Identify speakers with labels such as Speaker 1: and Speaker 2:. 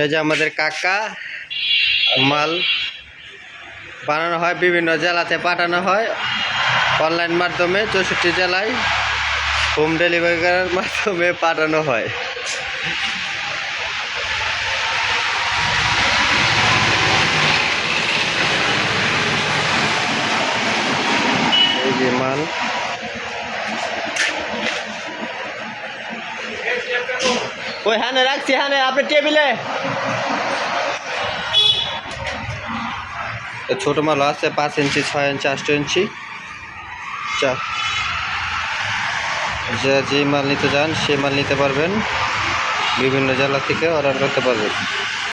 Speaker 1: এই যে আমাদের কাকা মাল বানানো হয়, বিভিন্ন জেলাতে পাঠানো হয় অনলাইন মাধ্যমে, 64 জেলায় হোম ডেলিভারির মাধ্যমে পাঠানো হয়। এই যে মাল ওই হ্যাঁ রাখছি, হ্যাঁ আপনার টেবিলে ছোট মাল আছে 5 ইঞ্চি, 6 ইঞ্চি, 8 ইঞ্চি। যে মাল নিতে চান সে মাল নিতে পারবেন, বিভিন্ন জেলা থেকে অর্ডার করতে পারবেন।